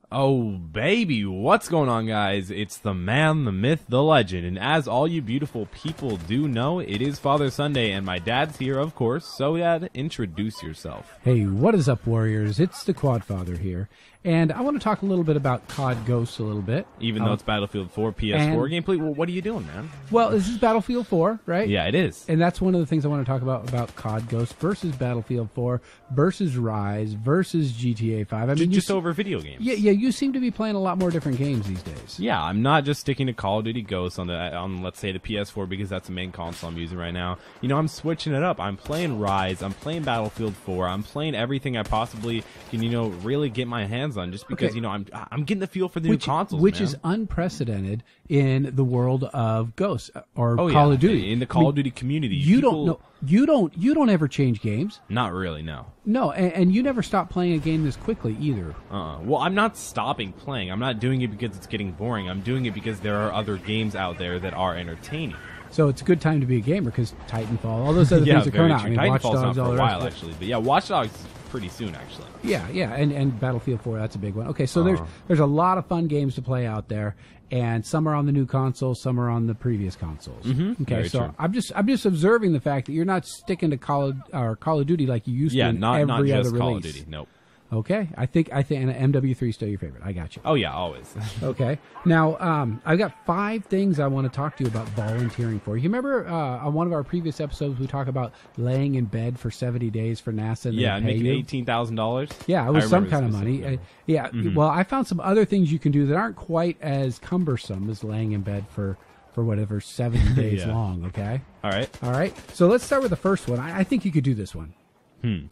Oh, baby, what's going on, guys? It's the man, the myth, the legend, and as all you beautiful people do know, it is Father Sunday, and my dad's here, of course, so Dad, introduce yourself. Hey, what is up, Warriors? It's the Quad Father here, and I want to talk a little bit about COD Ghosts a little bit. Even though it's Battlefield 4 PS4 gameplay, well, what are you doing, man? Well, this is Battlefield 4, right? Yeah, it is. And that's one of the things I want to talk about COD Ghosts versus Battlefield 4 versus Rise versus GTA 5. I mean, just over video games. Yeah, you seem to be playing a lot more different games these days. Yeah, I'm not just sticking to Call of Duty Ghosts on let's say the PS4 because that's the main console I'm using right now. You know, I'm switching it up. I'm playing Rise, I'm playing Battlefield 4, I'm playing everything I possibly can, really get my hands on just because, I'm getting the feel for the new consoles, which man. is unprecedented in the world of Ghosts or Call of Duty. In the Call of Duty community. You don't ever change games. Not really, no. No, and you never stop playing a game this quickly either. Well, I'm not stopping playing. I'm not doing it because it's getting boring. I'm doing it because there are other games out there that are entertaining. So it's a good time to be a gamer because Titanfall, all those other things are coming out. I mean, Titanfall's not for a while, actually. But yeah, Watch Dogs is pretty soon, actually. Yeah, and Battlefield 4, that's a big one. Okay, so there's a lot of fun games to play out there, and some are on the new consoles, some are on the previous consoles. Mm-hmm. Okay, very so true. I'm just observing the fact that you're not sticking to Call of Duty like you used to in not every just other release. Call of Duty, nope. Okay, I think and MW3 is still your favorite. I got you. Oh yeah, always. Okay, now I've got 5 things I want to talk to you about volunteering for. You remember on one of our previous episodes we talked about laying in bed for 70 days for NASA? And yeah, making $18,000. Yeah, it was some kind of money. Well, I found some other things you can do that aren't quite as cumbersome as laying in bed for whatever 70 days long. Okay. All right. So let's start with the first one. I think you could do this one.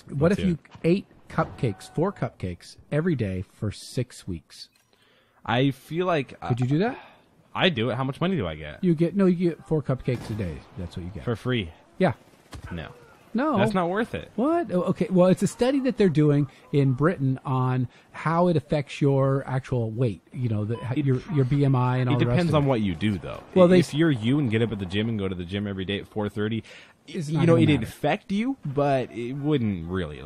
What if you ate 4 cupcakes every day for 6 weeks? I feel like could you do that? I do it. How much money do I get? You get 4 cupcakes a day. That's what you get for free. Yeah. No, that's not worth it. What? Okay. Well, it's a study that they're doing in Britain on how it affects your actual weight. Your BMI and all the rest. It depends on what you do, though. Well, if you're you and get up at the gym and go to the gym every day at 4:30, it'd affect you, but it wouldn't really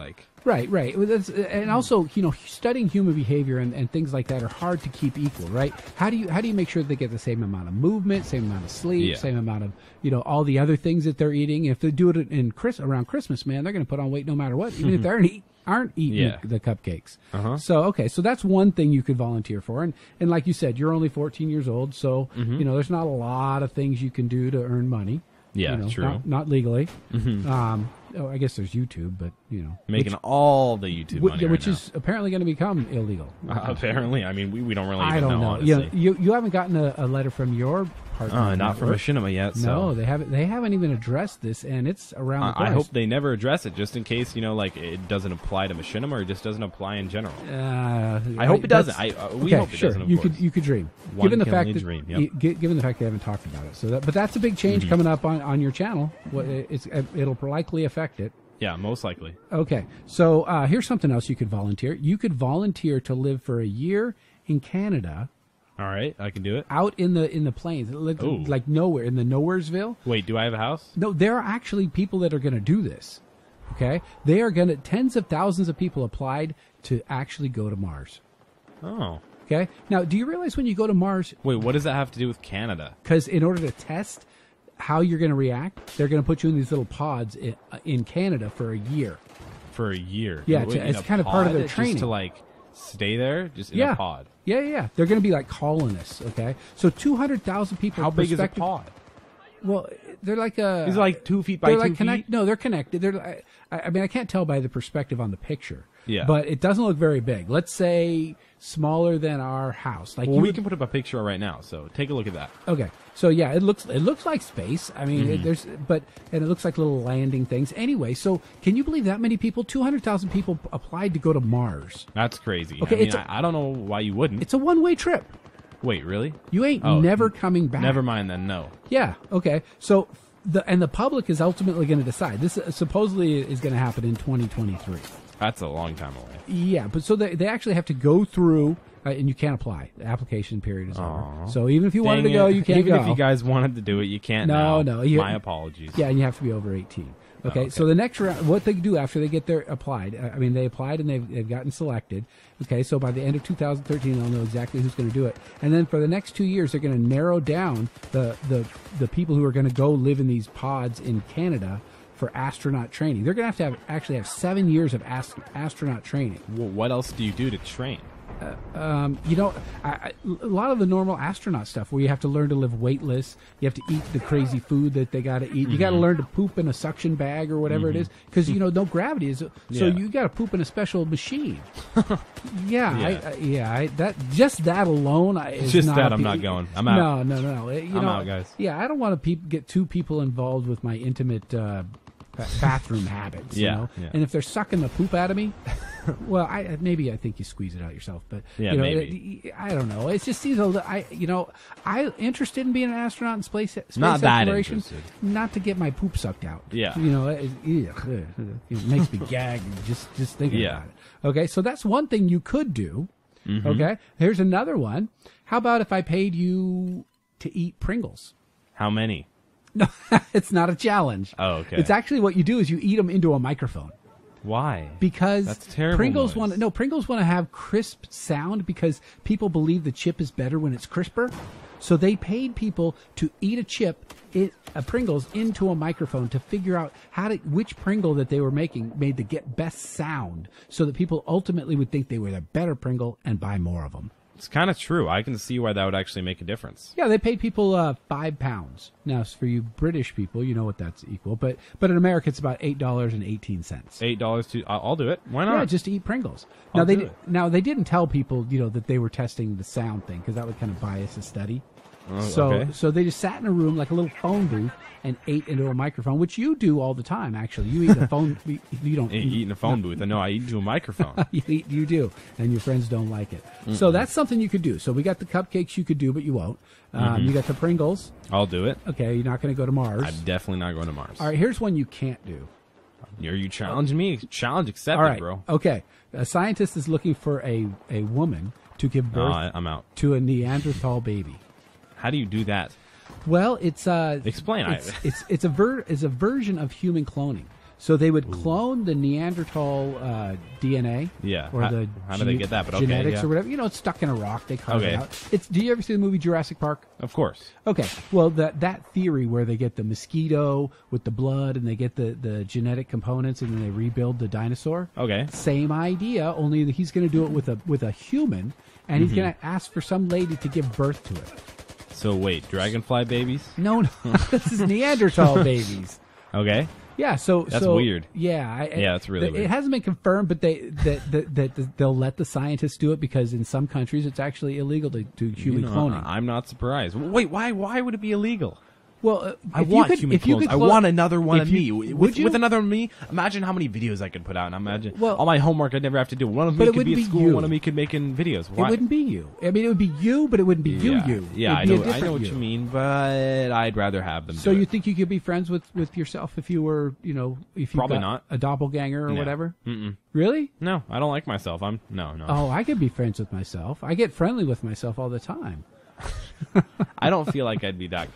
Right. And also, studying human behavior and things like that are hard to keep equal, right? How do you make sure they get the same amount of movement, same amount of sleep, same amount of all the other things that they're eating? If they do it around Christmas, man, they're going to put on weight no matter what, even if they aren't eating the cupcakes. So that's one thing you could volunteer for, and like you said, you're only 14 years old, so there's not a lot of things you can do to earn money. Yeah, true. Not legally. I guess there's YouTube, but making all the YouTube money which right is apparently going to become illegal. Apparently, I mean, we don't really. I don't know. Honestly. You haven't gotten a letter from your partner. Not from Machinima yet. No, they haven't. They haven't even addressed this, and it's around the corner. I hope they never address it, just in case it doesn't apply to Machinima or it just doesn't apply in general. I hope it doesn't. We hope it doesn't. You could dream. Given the fact they haven't talked about it, but that's a big change coming up on your channel. It'll likely affect it. Yeah, most likely. Okay, so here's something else you could volunteer. You could volunteer to live for a year in Canada. All right, I can do it. Out in the plains, like nowhere, in the Nowheresville. Wait, do I have a house? No, there are actually people that are going to do this. Okay, they are going to. Tens of thousands of people applied to actually go to Mars. Oh. Okay. Now, do you realize when you go to Mars? Wait, what does that have to do with Canada? Because in order to test how you're going to react, they're going to put you in these little pods in Canada for a year. For a year? Yeah, it's kind of part of their training. Just to stay there, just in a pod. Yeah. They're going to be like colonists. Okay, so 200,000 people. How big is a pod? Well, they're like a. Is it like 2 feet by 2 feet? No, they're connected. They're. I mean, I can't tell by the perspective on the picture. Yeah. But it doesn't look very big. Let's say smaller than our house. We can put up a picture right now. So take a look at that. Okay. So yeah, it looks like space. I mean, and it looks like little landing things. Anyway, so can you believe that many people? 200,000 people applied to go to Mars. That's crazy. Okay, I don't know why you wouldn't. It's a one-way trip. Wait, really? You ain't never coming back. Never mind then. No. Yeah. Okay. So the public is ultimately going to decide. This supposedly is going to happen in 2023. That's a long time away. Yeah, but so they actually have to go through, and you can't apply. The application period is over. So even if you wanted to go, you can't go. Even if you guys wanted to do it, you can't now. No. My apologies. Yeah, and you have to be over 18. Okay, so the next round, what they do after they get their applied, they applied and they've gotten selected. Okay, so by the end of 2013, they'll know exactly who's going to do it. And then for the next 2 years, they're going to narrow down the people who are going to go live in these pods in Canada for astronaut training. They're going to actually have 7 years of astronaut training. Well, what else do you do to train? A lot of the normal astronaut stuff where you have to learn to live weightless. You have to eat the crazy food that they got to eat. You got to learn to poop in a suction bag or whatever it is because, no gravity is. So you got to poop in a special machine. That alone is just not that I'm not going. I'm out. No. I'm out, guys. Yeah, I don't want to get two people involved with my intimate bathroom habits. And if they're sucking the poop out of me, well, I think you squeeze it out yourself, but maybe. I don't know. It just seems a little. I'm interested in being an astronaut in space not that exploration, interested. Not to get my poop sucked out. Yeah, it makes me gag just thinking about it. Okay, so that's one thing you could do. Okay, here's another one. How about if I paid you to eat Pringles? How many? No, it's not a challenge. Oh, okay. It's actually what you do is you eat them into a microphone. Why? Because that's terrible. Pringles want to have crisp sound because people believe the chip is better when it's crisper. So they paid people to eat a chip, a Pringles, into a microphone to figure out which Pringle that they were making made the best sound, so that people ultimately would think they were the better Pringle and buy more of them. It's kind of true. I can see why that would actually make a difference. Yeah, they paid people £5. Now, for you British people, you know what that's equal. But in America, it's about $8.18. $8 I'll do it. Why not? Yeah, just to eat Pringles. Now they didn't tell people, that they were testing the sound thing because that would kind of bias the study. So they just sat in a room like a little phone booth and ate into a microphone, which you do all the time. Actually, you eat in a phone. You don't eat in a phone booth. No, I eat into a microphone. You do, and your friends don't like it. So that's something you could do. So we got the cupcakes you could do, but you won't. You got the Pringles. I'll do it. Okay, you're not going to go to Mars. I'm definitely not going to Mars. All right, here's one you can't do. Are you challenging me? Challenge accepted, all right, bro. Okay, a scientist is looking for a woman to give birth I'm out. to a Neanderthal baby. How do you do that? Well, it's explain. It's a version of human cloning. So they would clone the Neanderthal DNA. Yeah. Or how do they get that? But genetics or whatever. It's stuck in a rock. They carve it out. Do you ever see the movie Jurassic Park? Of course. Okay. Well, that theory where they get the mosquito with the blood and they get the genetic components and then they rebuild the dinosaur. Okay. Same idea, only that he's going to do it with a human, and he's going to ask for some lady to give birth to it. So wait, dragonfly babies? No, this is Neanderthal babies. Okay. Yeah, that's so weird. Yeah, that's really weird. It hasn't been confirmed, but they'll let the scientists do it because in some countries it's actually illegal to do human cloning. I'm not surprised. Wait, why would it be illegal? Well, I want human clones. I want another one of me. With another me, imagine how many videos I could put out. And imagine all my homework I'd never have to do. One of me could be at school, one of me could make in videos. Why? It wouldn't be you. I mean, it would be you, but it wouldn't be you. Yeah, I know what you mean, but I'd rather have them So you think you could be friends with yourself if you were, if you probably got not a doppelganger or whatever? Mm-mm. Really? No, I don't like myself. No. Oh, I could be friends with myself. I get friendly with myself all the time. I don't feel like I'd be that...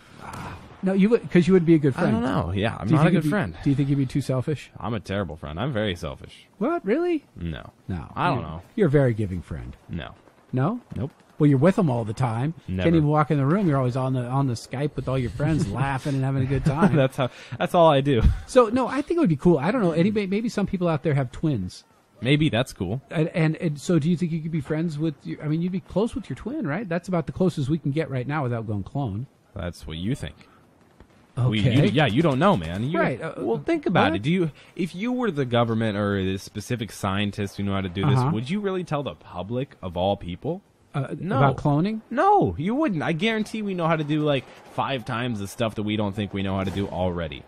No, you would, because you would be a good friend. I don't know. Yeah, I'm not a good friend. Do you think you'd be too selfish? I'm a terrible friend. I'm very selfish. What? Really? No. I don't know. You're a very giving friend. No. No? Nope. Well, you're with them all the time. Never. Can't even walk in the room. You're always on the Skype with all your friends, laughing and having a good time. That's all I do. So no, I think it would be cool. I don't know. Maybe some people out there have twins. Maybe that's cool. And so, do you think you could be friends with? You'd be close with your twin, right? That's about the closest we can get right now without going clone. That's what you think. Okay. You don't know, man. Right. Well, think about it. If you were the government or a specific scientist who knew how to do this, would you really tell the public of all people? No. About cloning? No, you wouldn't. I guarantee we know how to do like 5 times the stuff that we don't think we know how to do already.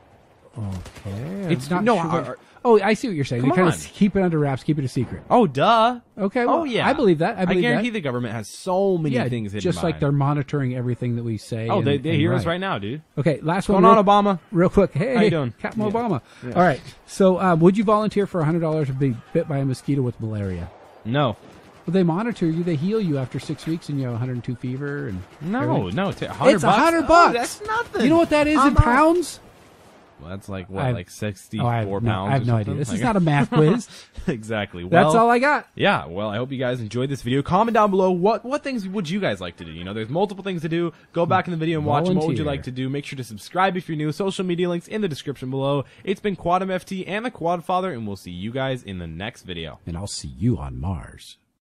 Okay. It's not. No. I see what you're saying. They kind of keep it under wraps, keep it a secret. Oh, duh. Okay. Well, yeah. I believe that. I guarantee the government has so many things hidden just like they're monitoring everything that we say. Oh, they hear us right now, dude. Okay, last one. What's going on, Obama? Real quick. Hey, how you doing? Captain Obama. Yeah. All right. So, would you volunteer for $100 to be bit by a mosquito with malaria? No. Well, they monitor you. They heal you after 6 weeks, and you have 102 fever. And no, everything. It's $100. It's $100. That's nothing. You know what that is in pounds? Well, that's like what, like 64 pounds? I have or no idea. something? This is not a math quiz. Exactly. Well, That's all I got. Yeah, well, I hope you guys enjoyed this video. Comment down below what things would you guys like to do. You know, there's multiple things to do. Go back in the video and watch them. What would you like to do? Make sure to subscribe if you're new. Social media links in the description below. It's been Quadum FT and the Quad Father, and we'll see you guys in the next video. And I'll see you on Mars.